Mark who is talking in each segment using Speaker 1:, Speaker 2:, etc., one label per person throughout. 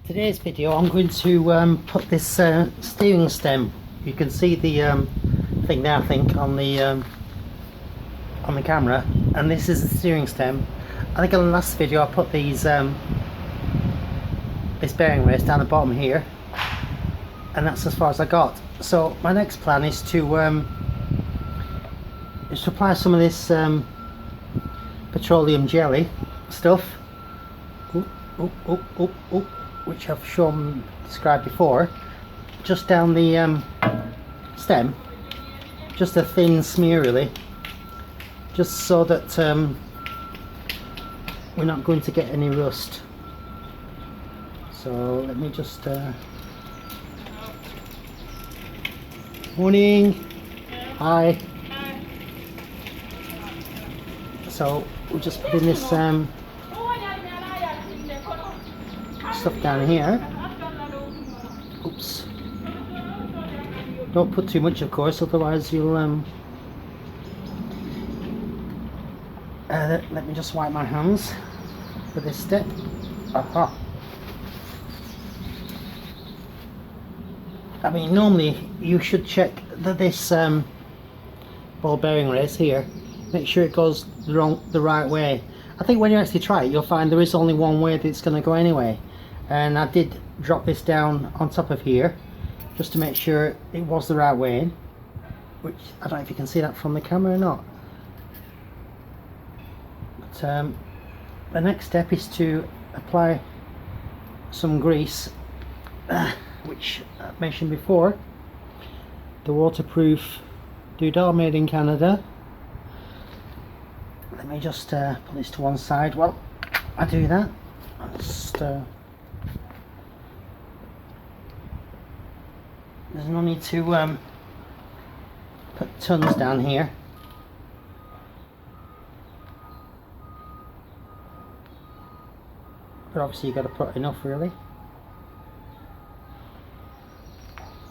Speaker 1: Today's video I'm going to put this steering stem. You can see the thing there, I think, on the camera, and this is the steering stem. I think in the last video I put these this bearing race down the bottom here, and that's as far as I got. So my next plan is to apply some of this petroleum jelly stuff, which I've described before, just down the stem, just a thin smear really, just so that we're not going to get any rust. So let me just morning. Hi. So we're just putting this stuff down here. Oops. Don't put too much, of course, otherwise you'll let me just wipe my hands for this step. Aha. I mean, normally you should check that this ball bearing race here, make sure it goes the right way. I think when you actually try it, you'll find there is only one way that it's going to go anyway. And I did drop this down on top of here just to make sure it was the right way, which I don't know if you can see that from the camera or not. But the next step is to apply some grease, which I mentioned before, the waterproof Peugeot made in Canada. Let me just put this to one side while I do that. I'll just, there's no need to put tons down here. But obviously you've got to put enough really.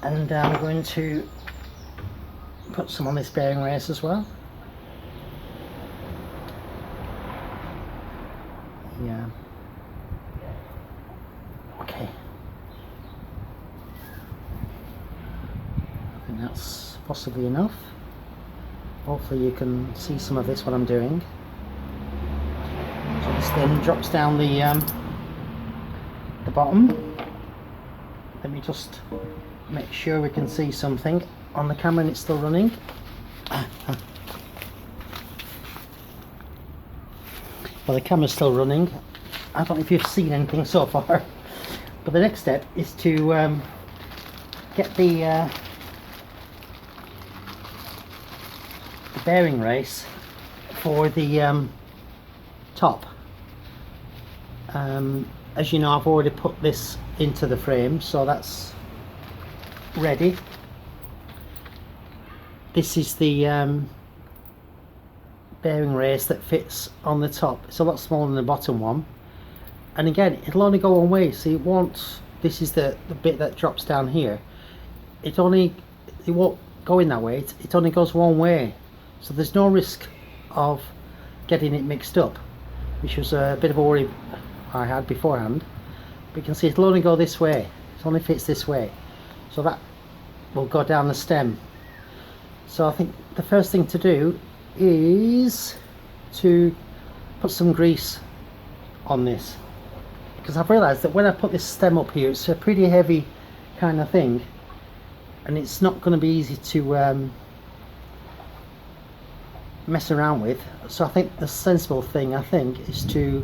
Speaker 1: And I'm going to put some on this bearing race as well. Yeah. Okay. I think that's possibly enough. Hopefully you can see some of this what I'm doing. So this then drops down the bottom. Let me just make sure we can see something on the camera and it's still running. Well, the camera's still running. I don't know if you've seen anything so far, but the next step is to get the bearing race for the top. As you know, I've already put this into the frame, so that's ready. This is the bearing race that fits on the top. It's a lot smaller than the bottom one, and again it'll only go one way, so it won't, this is the bit that drops down here, it won't go in that way, it only goes one way, so there's no risk of getting it mixed up, which was a bit of a worry I had beforehand. But you can see it'll only go this way, it only fits this way, so that will go down the stem. So I think the first thing to do is to put some grease on this, because I've realized that when I put this stem up here, it's a pretty heavy kind of thing, and it's not going to be easy to mess around with. So I think the sensible thing, I think, is to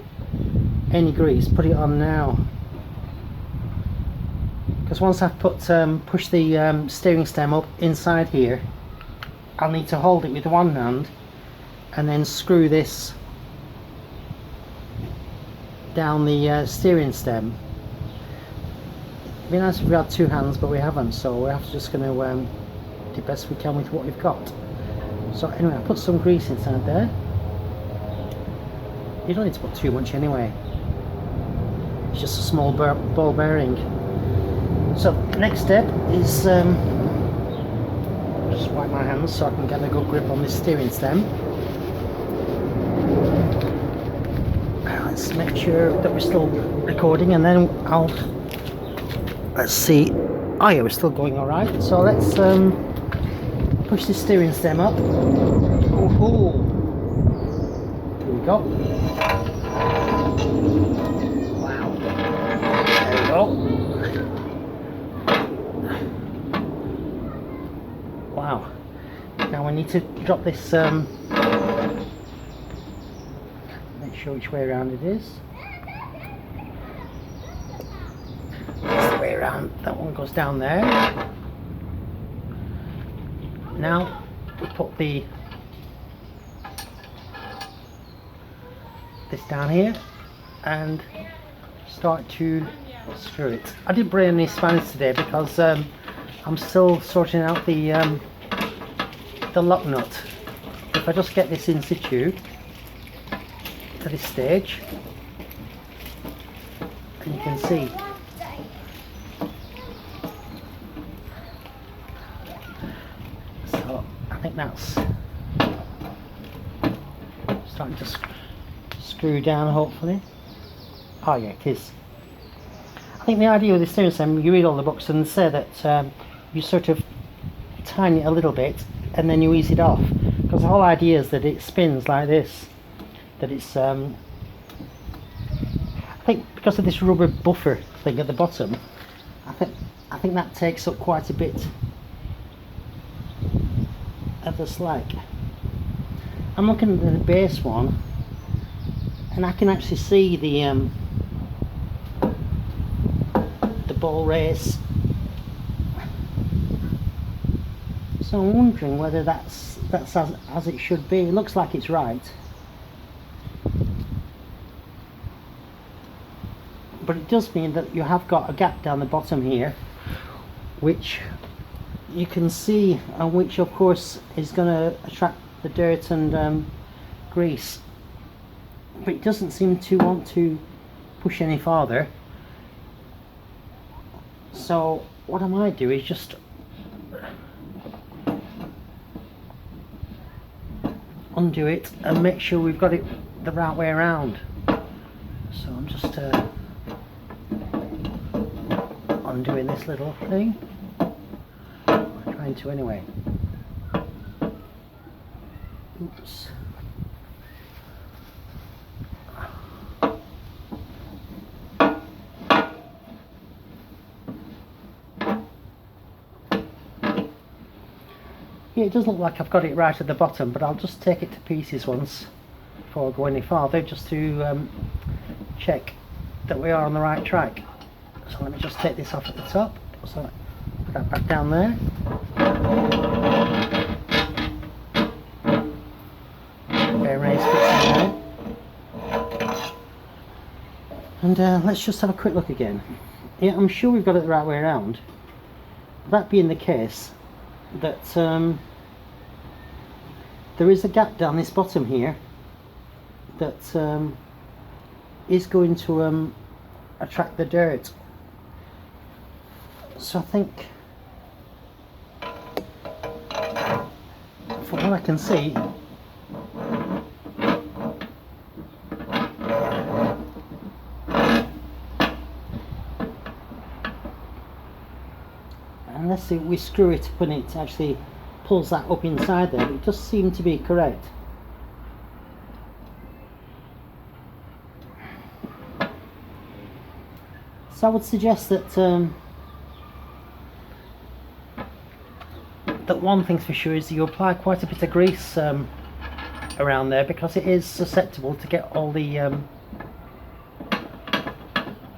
Speaker 1: any grease, put it on now, because once I've put push the steering stem up inside here, I'll need to hold it with one hand and then screw this down the steering stem. It'd be nice if we had two hands, but we haven't, so we're just going to do the best we can with what we've got. So anyway, I put some grease inside there. You don't need to put too much anyway, it's just a small ball bearing. So next step is just wipe my hands so I can get a good grip on this steering stem. Let's make sure that we're still recording, and then I'll let's see. Oh yeah, we're still going all right. So let's push the steering stem up. Oh, here we go. Wow. There we go. Wow. Now we need to drop this. Make sure which way around it is. That's the way around. That one goes down there. Now we put this down here and start to screw it. I didn't bring any spanners today because I'm still sorting out the lock nut. If I just get this in situ to this stage, and you can see so I think that's starting to screw down, hopefully. Oh yeah, it is. I think the idea with the steering stem, you read all the books and they say that you sort of tighten it a little bit and then you ease it off, because the whole idea is that it spins like this, that it's I think because of this rubber buffer thing at the bottom, I think that takes up quite a bit of the slack. I'm looking at the base one and I can actually see the ball race, so I'm wondering whether that's as it should be. It looks like it's right, but it does mean that you have got a gap down the bottom here, which you can see, and which of course is going to attract the dirt and grease, but it doesn't seem to want to push any farther. So what I might do is just undo it and make sure we've got it the right way around. So I'm just undoing this little thing. I'm trying to anyway. Oops. Yeah, it does look like I've got it right at the bottom, but I'll just take it to pieces once before I go any farther, just to check that we are on the right track. So let me just take this off at the top, so put that back down there. Okay, raise fixing there. And let's just have a quick look again. Yeah, I'm sure we've got it the right way around. That being the case, that there is a gap down this bottom here that is going to attract the dirt. So I think, from what I can see, unless we screw it when it actually pulls that up inside there, it does seem to be correct. So I would suggest that that one thing for sure is you apply quite a bit of grease around there, because it is susceptible to get all the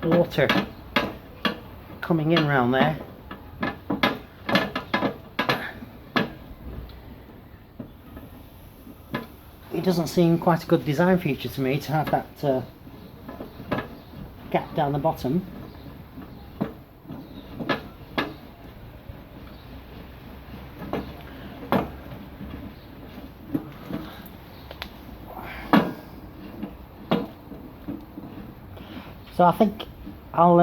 Speaker 1: water coming in around there. It doesn't seem quite a good design feature to me to have that gap down the bottom. So I think I'll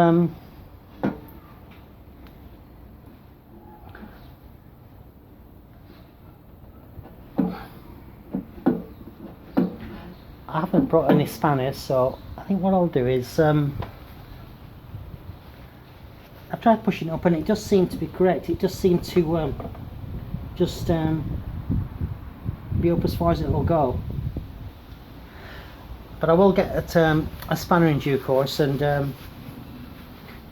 Speaker 1: I haven't brought any spanners, so I think what I'll do is apply tried pushing it up and it does seem to be correct. It does seem to be up as far as it will go. But I will get a spanner in due course and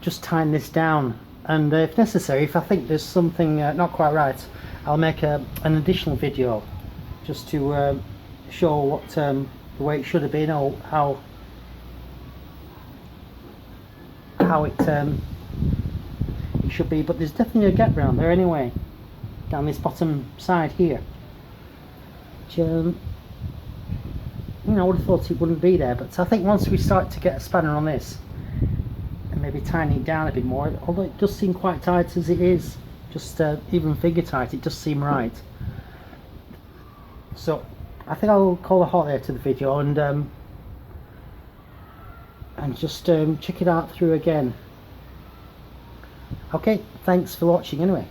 Speaker 1: just tighten this down. And if necessary, if I think there's something not quite right, I'll make an additional video just to show what the way it should have been, or how it should be. But there's definitely a gap around there anyway, down this bottom side here, which, you know, I would have thought it wouldn't be there. But I think once we start to get a spanner on this and maybe tighten it down a bit more, although it does seem quite tight as it is, just even finger tight, it does seem right. So I think I'll call a halt there to the video and just check it out through again. Okay, thanks for watching anyway.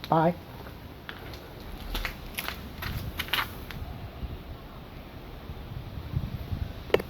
Speaker 1: Bye.